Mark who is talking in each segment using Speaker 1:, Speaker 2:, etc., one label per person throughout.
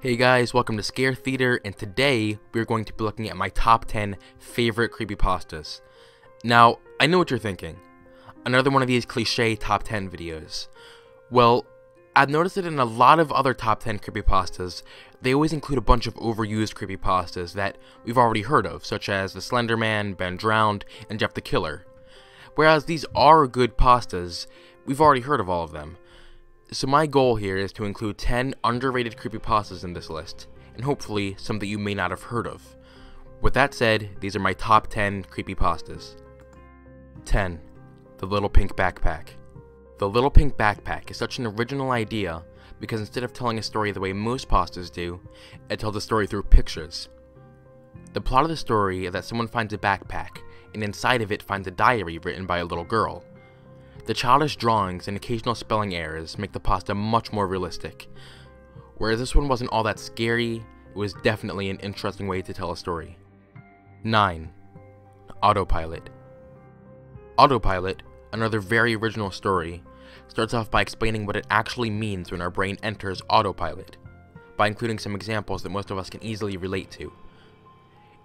Speaker 1: Hey guys, welcome to Scare Theater, and today we're going to be looking at my top 10 favorite creepypastas. Now, I know what you're thinking. Another one of these cliche top 10 videos. Well, I've noticed that in a lot of other top 10 creepypastas, they always include a bunch of overused creepypastas that we've already heard of, such as The Slender Man, Ben Drowned, and Jeff the Killer. Whereas these are good pastas, we've already heard of all of them. So my goal here is to include 10 underrated creepypastas in this list, and hopefully some that you may not have heard of. With that said, these are my top 10 creepypastas. 10. The Little Pink Backpack. The Little Pink Backpack is such an original idea because instead of telling a story the way most pastas do, it tells a story through pictures. The plot of the story is that someone finds a backpack, and inside of it finds a diary written by a little girl. The childish drawings and occasional spelling errors make the pasta much more realistic. Whereas this one wasn't all that scary, it was definitely an interesting way to tell a story. 9. Autopilot. Autopilot, another very original story, starts off by explaining what it actually means when our brain enters autopilot, by including some examples that most of us can easily relate to.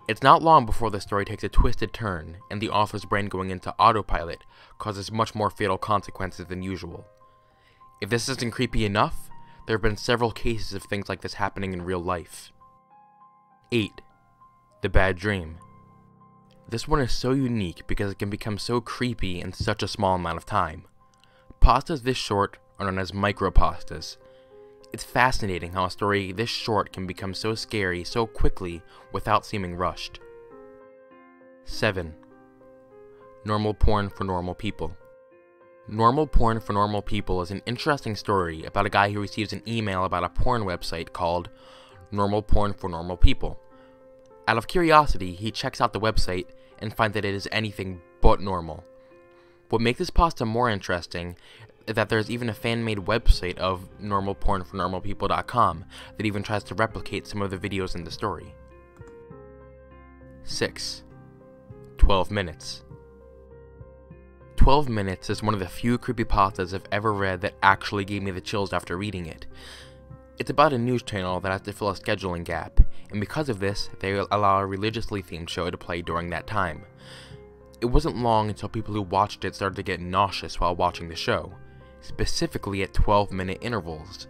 Speaker 1: It's not long before the story takes a twisted turn, and the author's brain going into autopilot causes much more fatal consequences than usual. If this isn't creepy enough, there have been several cases of things like this happening in real life. 8. The Bad Dream. This one is so unique because it can become so creepy in such a small amount of time. Pastas this short are known as micropastas. It's fascinating how a story this short can become so scary so quickly without seeming rushed. 7. Normal Porn for Normal People. Normal Porn for Normal People is an interesting story about a guy who receives an email about a porn website called Normal Porn for Normal People. Out of curiosity, he checks out the website and finds that it is anything but normal. What makes this pasta more interesting is that there's even a fan-made website of normalpornfornormalpeople.com that even tries to replicate some of the videos in the story. 6. 12 Minutes. 12 Minutes is one of the few creepypastas I've ever read that actually gave me the chills after reading it. It's about a news channel that has to fill a scheduling gap, and because of this, they allow a religiously themed show to play during that time. It wasn't long until people who watched it started to get nauseous while watching the show, specifically at 12-minute intervals.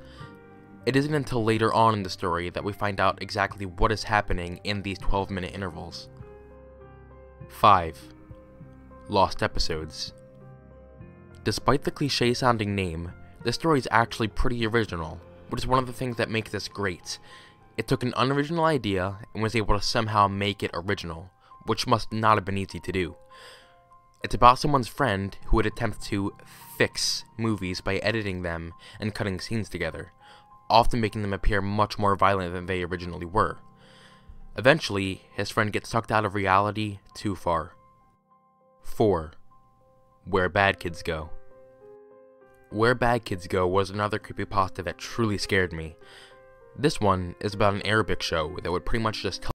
Speaker 1: It isn't until later on in the story that we find out exactly what is happening in these 12-minute intervals. 5. Lost Episodes. Despite the cliche-sounding name, this story is actually pretty original, which is one of the things that makes this great. It took an unoriginal idea and was able to somehow make it original, which must not have been easy to do. It's about someone's friend who would attempt to fix movies by editing them and cutting scenes together, often making them appear much more violent than they originally were. Eventually, his friend gets sucked out of reality too far. 4. Where Bad Kids Go. Where Bad Kids Go was another creepypasta that truly scared me. This one is about an Arabic show that would pretty much just tell